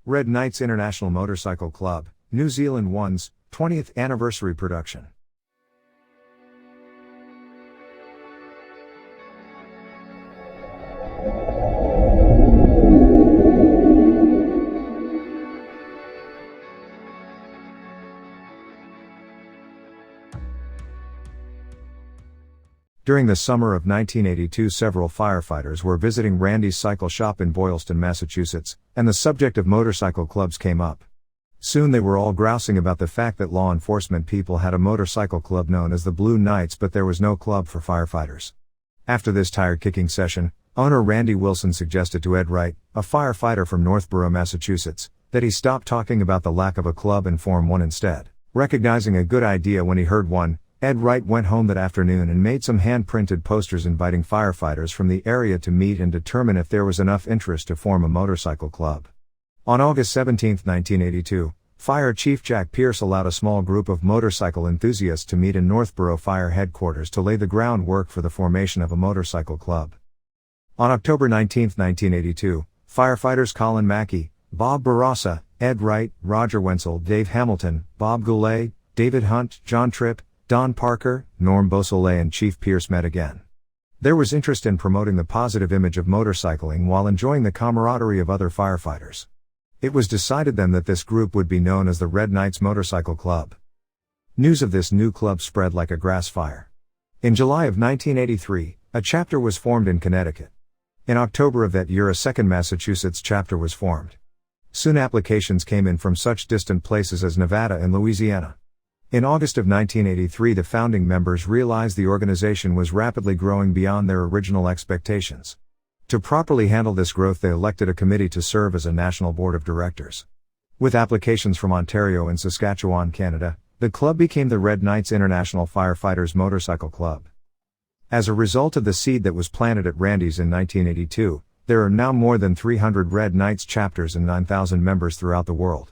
Red Knights International Motorcycle Club, New Zealand 1's 20th anniversary production. During the summer of 1982, several firefighters were visiting Randy's cycle shop in Boylston, Massachusetts, and the subject of motorcycle clubs came up. Soon they were all grousing about the fact that law enforcement people had a motorcycle club known as the Blue Knights, but there was no club for firefighters. After this tire-kicking session, owner Randy Wilson suggested to Ed Wright, a firefighter from Northborough, Massachusetts, that he stop talking about the lack of a club and form one instead. Recognizing a good idea when he heard one, Ed Wright went home that afternoon and made some hand-printed posters inviting firefighters from the area to meet and determine if there was enough interest to form a motorcycle club. On August 17, 1982, Fire Chief Jack Pierce allowed a small group of motorcycle enthusiasts to meet in Northborough Fire Headquarters to lay the groundwork for the formation of a motorcycle club. On October 19, 1982, firefighters Colin Mackey, Bob Barassa, Ed Wright, Roger Wenzel, Dave Hamilton, Bob Goulet, David Hunt, John Tripp, Don Parker, Norm Beausoleil and Chief Pierce met again. There was interest in promoting the positive image of motorcycling while enjoying the camaraderie of other firefighters. It was decided then that this group would be known as the Red Knights Motorcycle Club. News of this new club spread like a grass fire. In July of 1983, a chapter was formed in Connecticut. In October of that year, a second Massachusetts chapter was formed. Soon applications came in from such distant places as Nevada and Louisiana. In August of 1983, the founding members realized the organization was rapidly growing beyond their original expectations. To properly handle this growth, they elected a committee to serve as a national board of directors. With applications from Ontario and Saskatchewan, Canada, the club became the Red Knights International Firefighters Motorcycle Club. As a result of the seed that was planted at Randy's in 1982, there are now more than 300 Red Knights chapters and 9,000 members throughout the world.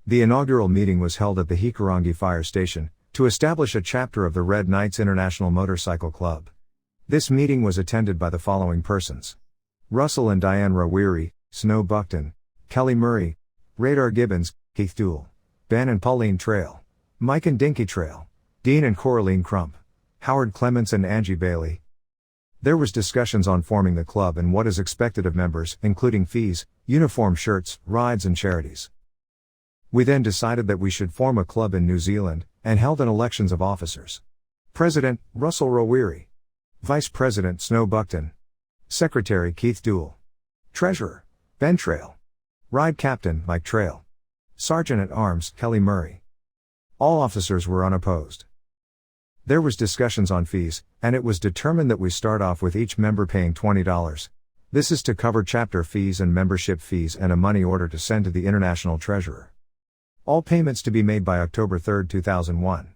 The inaugural meeting was held at the Hikurangi Fire Station, to establish a chapter of the Red Knights International Motorcycle Club. This meeting was attended by the following persons: Russell and Diane Rawiri, Snow Buckton, Kelly Murray, Radar Gibbons, Keith Dool, Ben and Pauline Trail, Mike and Dinky Trail, Dean and Coraline Crump, Howard Clements and Angie Bailey. There was discussions on forming the club and what is expected of members, including fees, uniform shirts, rides and charities. We then decided that we should form a club in New Zealand, and held an elections of officers. President, Russell Rawiri. Vice President, Snow Buckton. Secretary, Keith Dool. Treasurer, Ben Trail. Ride Captain, Mike Trail. Sergeant-at-Arms, Kelly Murray. All officers were unopposed. There was discussions on fees, and it was determined that we start off with each member paying $20. This is to cover chapter fees and membership fees and a money order to send to the International Treasurer. All payments to be made by October 3, 2001.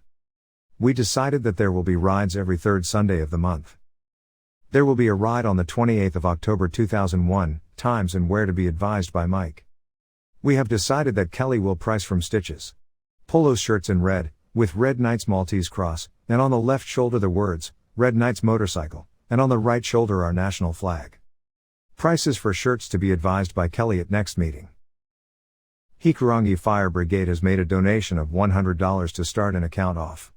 We decided that there will be rides every third Sunday of the month. There will be a ride on the 28th of October 2001, times and where to be advised by Mike. We have decided that Kelly will price from stitches. Polo shirts in red, with Red Knights Maltese cross, and on the left shoulder the words, Red Knights Motorcycle, and on the right shoulder our national flag. Prices for shirts to be advised by Kelly at next meeting. Hikurangi Fire Brigade has made a donation of $100 to start an account off.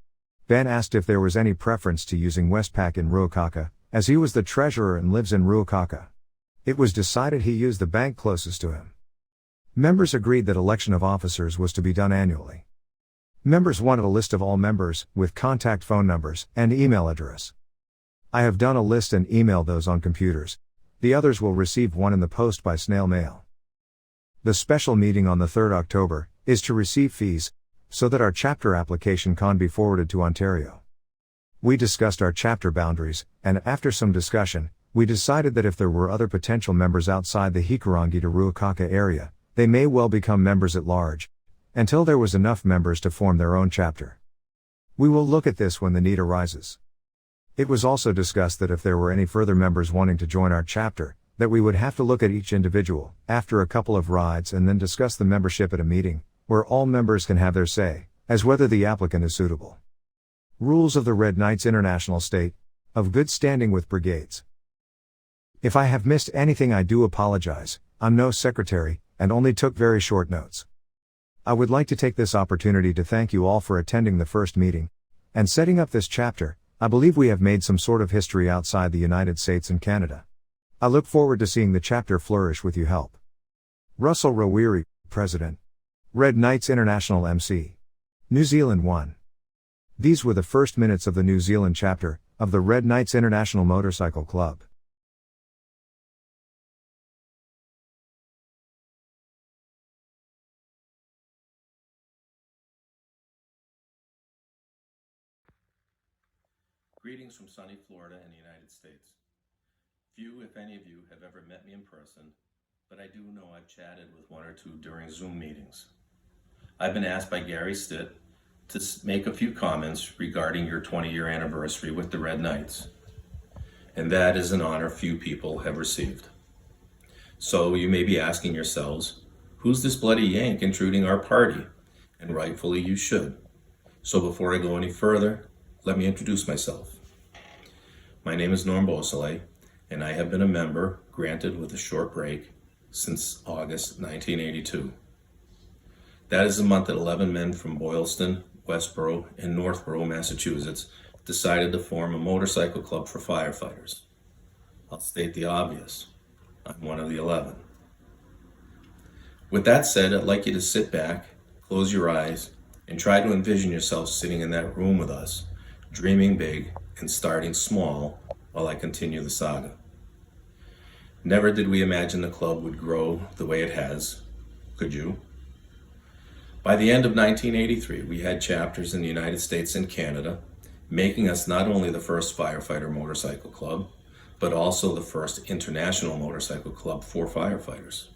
Ben asked if there was any preference to using Westpac in Ruakaka, as he was the treasurer and lives in Ruakaka. It was decided he use the bank closest to him. Members agreed that election of officers was to be done annually. Members wanted a list of all members, with contact phone numbers and email address. I have done a list and emailed those on computers. The others will receive one in the post by snail mail. The special meeting on the 3rd October is to receive fees, so that our chapter application can be forwarded to Ontario. We discussed our chapter boundaries, and after some discussion, we decided that if there were other potential members outside the Hikurangi to Ruakaka area, they may well become members at large, until there was enough members to form their own chapter. We will look at this when the need arises. It was also discussed that if there were any further members wanting to join our chapter, that we would have to look at each individual, after a couple of rides, and then discuss the membership at a meeting, where all members can have their say, as whether the applicant is suitable. Rules of the Red Knights International state, of good standing with brigades. If I have missed anything, I do apologize. I'm no secretary, and only took very short notes. I would like to take this opportunity to thank you all for attending the first meeting, and setting up this chapter. I believe we have made some sort of history outside the United States and Canada. I look forward to seeing the chapter flourish with your help. Russell Rawiri, President. Red Knights International MC. New Zealand 1. These were the first minutes of the New Zealand chapter, of the Red Knights International Motorcycle Club. Greetings from sunny Florida in the United States. Few, if any of you, have ever met me in person, but I do know I've chatted with one or two during Zoom meetings. I've been asked by Gary Stitt to make a few comments regarding your 20-year anniversary with the Red Knights, and that is an honor few people have received. So you may be asking yourselves, who's this bloody Yank intruding our party? And rightfully you should. So before I go any further, let me introduce myself. My name is Norm Beausoleil, and I have been a member, granted with a short break, since August 1982. That is the month that 11 men from Boylston, Westboro, and Northborough, Massachusetts, decided to form a motorcycle club for firefighters. I'll state the obvious. I'm one of the 11. With that said, I'd like you to sit back, close your eyes, and try to envision yourself sitting in that room with us, dreaming big and starting small while I continue the saga. Never did we imagine the club would grow the way it has. Could you? By the end of 1983, we had chapters in the United States and Canada, making us not only the first firefighter motorcycle club, but also the first international motorcycle club for firefighters.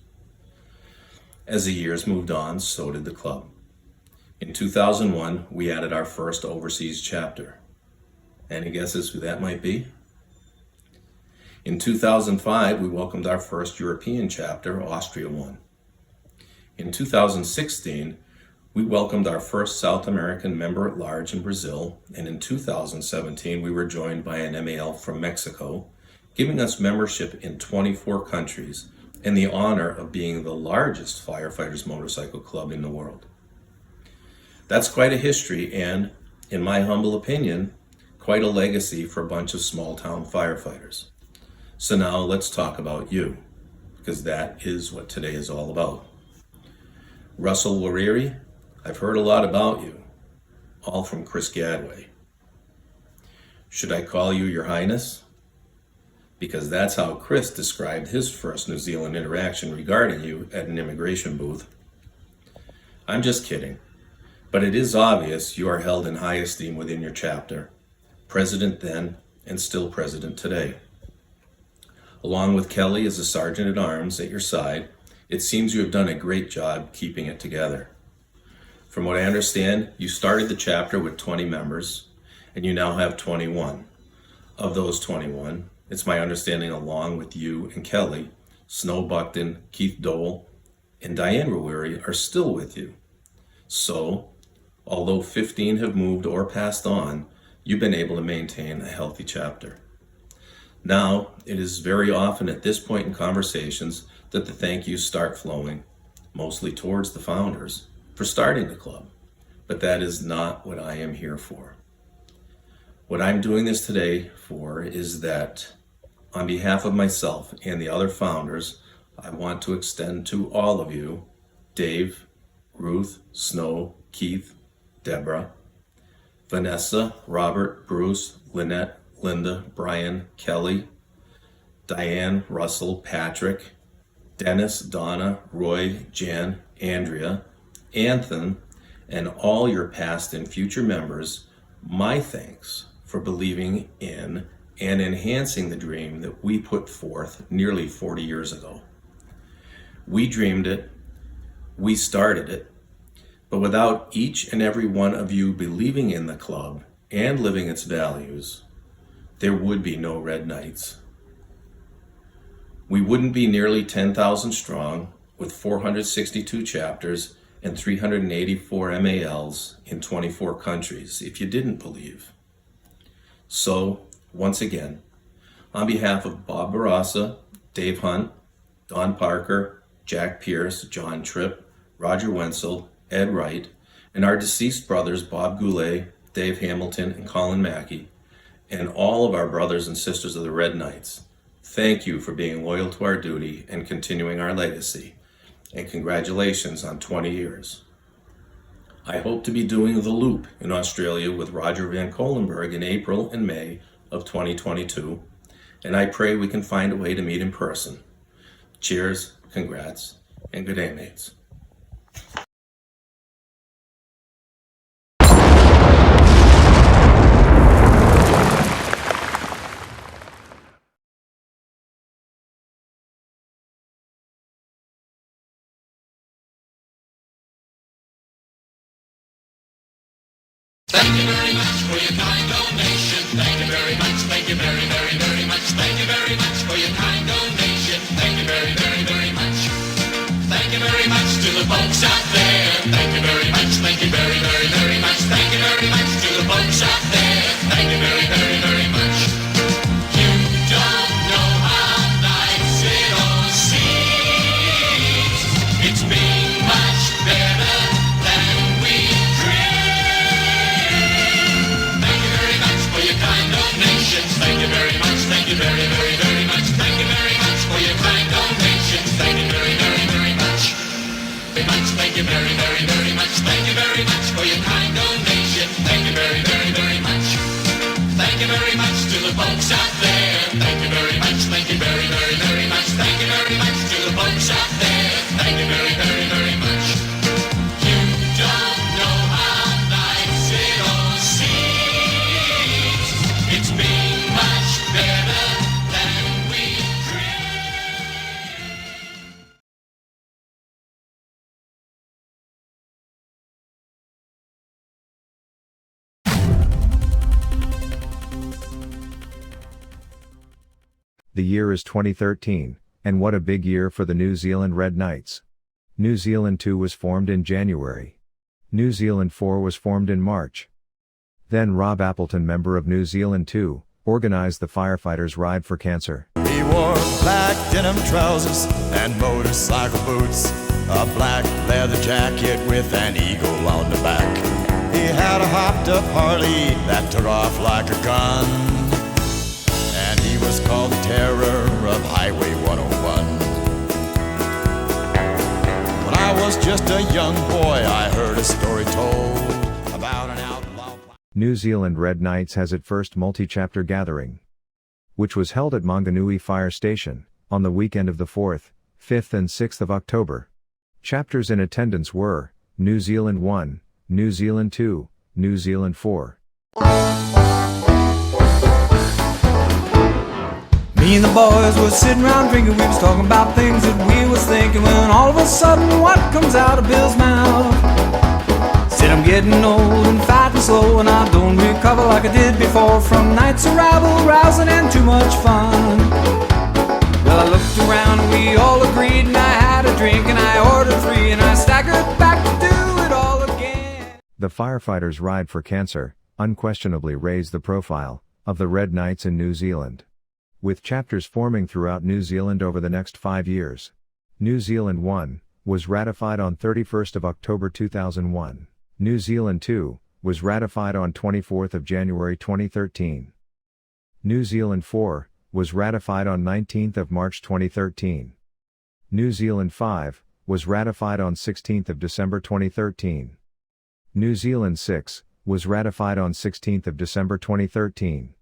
As the years moved on, so did the club. In 2001, we added our first overseas chapter. Any guesses who that might be? In 2005, we welcomed our first European chapter, Austria 1. In 2016, we welcomed our first South American member at large in Brazil, and in 2017, we were joined by an MAL from Mexico, giving us membership in 24 countries and the honor of being the largest firefighters motorcycle club in the world. That's quite a history and, in my humble opinion, quite a legacy for a bunch of small-town firefighters. So now let's talk about you, because that is what today is all about. Russell Rawiri, I've heard a lot about you, all from Chris Gadway. Should I call you Your Highness? Because that's how Chris described his first New Zealand interaction regarding you at an immigration booth. I'm just kidding, but it is obvious you are held in high esteem within your chapter, president then and still president today. Along with Kelly as a sergeant-at-arms at your side, it seems you have done a great job keeping it together. From what I understand, you started the chapter with 20 members, and you now have 21. Of those 21, it's my understanding along with you and Kelly, Snow Buckton, Keith Dole, and Diane Rawiri are still with you. So, although 15 have moved or passed on, you've been able to maintain a healthy chapter. Now, it is very often at this point in conversations that the thank yous start flowing, mostly towards the founders, for starting the club. But that is not what I am here for. What I'm doing this today for is that, on behalf of myself and the other founders, I want to extend to all of you, Dave, Ruth, Snow, Keith, Deborah, Vanessa, Robert, Bruce, Lynette, Linda, Brian, Kelly, Diane, Russell, Patrick, Dennis, Donna, Roy, Jan, Andrea, Anthony, and all your past and future members, my thanks for believing in and enhancing the dream that we put forth nearly 40 years ago. We dreamed it, we started it, but without each and every one of you believing in the club and living its values, there would be no Red Knights. We wouldn't be nearly 10,000 strong with 462 chapters and 384 MALs in 24 countries if you didn't believe. So, once again, on behalf of Bob Barassa, Dave Hunt, Don Parker, Jack Pierce, John Tripp, Roger Wenzel, Ed Wright, and our deceased brothers Bob Goulet, Dave Hamilton, and Colin Mackey, and all of our brothers and sisters of the Red Knights, thank you for being loyal to our duty and continuing our legacy, and congratulations on 20 years. I hope to be doing the Loop in Australia with Roger Van Kolenberg in April and May of 2022, and I pray we can find a way to meet in person. Cheers, congrats, and good day, mates. Thank you very much for your kind donation. Thank you very much. Thank you very, very, very much. Thank you very much for your kind donation. Thank you very, very, very much. Thank you very much to the folks out there. Thank you very much. Thank you very, very, very much. Thank you very much to the folks out there. Thank you very, very, very much. You don't know how nice it all seems. It's been much better than we dreamed. Thank you very much for your kind donations. Thank you very much. Thank you very, very, very much. Thank you very much for your kind donations. Thank you very, very, very much. Thank you very, very, very much. Thank you very much for your kind donation. Thank you very, very, very much. Thank you very much to the folks out there. Thank you very much. Thank you very, very, very much. Thank you very much to the folks out there. Thank you very, very, very much. You don't know how nice it all seems. It's been much better than we dreamed. The year is 2013, and what a big year for the New Zealand Red Knights. New Zealand 2 was formed in January. New Zealand 4 was formed in March. Then Rob Appleton, member of New Zealand 2, organized the Firefighters Ride for Cancer. He wore black denim trousers and motorcycle boots, a black leather jacket with an eagle on the back. He had a hopped up Harley that took off like a gun, and he was called the terror of Highway 101. When I was just a young boy, I heard a story told about an outlaw. New Zealand Red Knights has its first multi-chapter gathering, which was held at Manganui Fire Station, on the weekend of the 4th, 5th and 6th of October. Chapters in attendance were, New Zealand 1, New Zealand 2, New Zealand 4. Me and the boys were sitting around drinking, we was talking about things that we was thinking, when all of a sudden what comes out of Bill's mouth? Said I'm getting old and fat and slow, and I don't recover like I did before from nights of rabble, rousing and too much fun. Well, I looked around and we all agreed, and I had a drink and I ordered 3, and I staggered back to do it all again. The Firefighters Ride for Cancer unquestionably raised the profile of the Red Knights in New Zealand, with chapters forming throughout New Zealand over the next 5 years. New Zealand 1 was ratified on 31st of October 2001. New Zealand 2 was ratified on 24th of January 2013. New Zealand 4 was ratified on 19th of March 2013. New Zealand 5 was ratified on 16th of December 2013. New Zealand 6 was ratified on 16th of December 2013.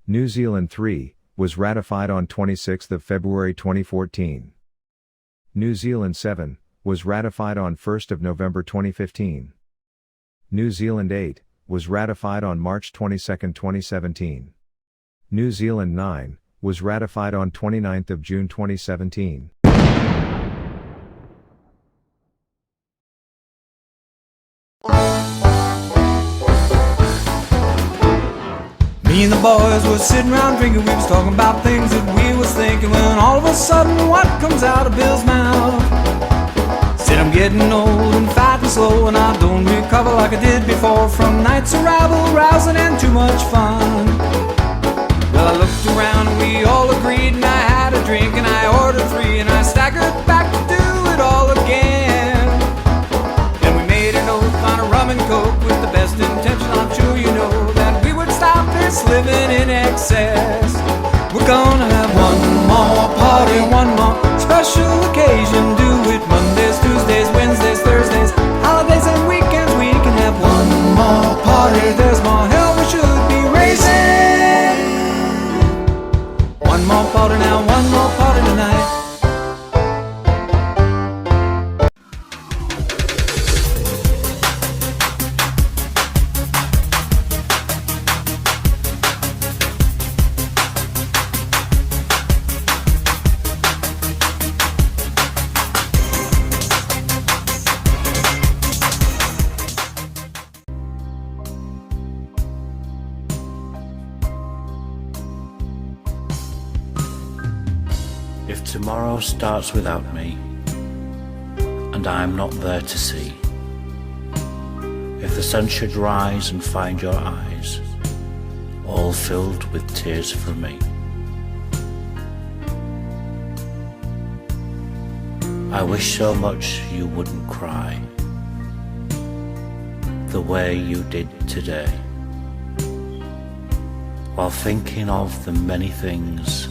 New Zealand 3 was ratified on 26th of February 2014. New Zealand 7 was ratified on 1st of November 2015. New Zealand 8 was ratified on March 22, 2017. New Zealand 9 was ratified on 29th of June 2017. Me and the boys was sitting around drinking, we was talking about things that we was thinking, when all of a sudden what comes out of Bill's mouth? Said I'm getting old and fat and slow, and I don't recover like I did before from nights of rabble, rousing and too much fun. Well, I looked around and we all agreed, and I had a drink and I ordered 3, and I staggered back to do it all again. Then we made an oath on a rum and coke with the best intention, I'm sure you know, that we would stop this living in excess. We're gonna have one more party, one more special occasion. Do it Mondays, Tuesdays, Wednesdays, Thursdays, holidays and weekends. We can have one more party. There's more hell we should be raising. One more party now, one more party tonight. If tomorrow starts without me, and I'm not there to see, if the sun should rise and find your eyes all filled with tears for me, I wish so much you wouldn't cry the way you did today, while thinking of the many things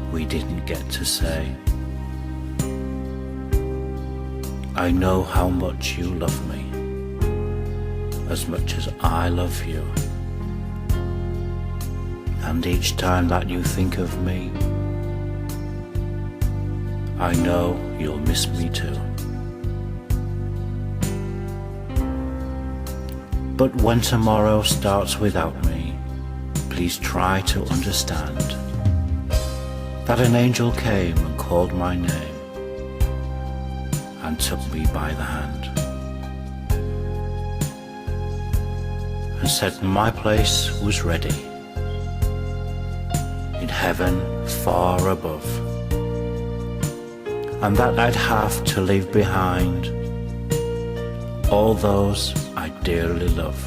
we didn't get to say. I know how much you love me, as much as I love you, and each time that you think of me, I know you'll miss me too. But when tomorrow starts without me, please try to understand that an angel came and called my name and took me by the hand and said my place was ready in heaven far above, and that I'd have to leave behind all those I dearly love.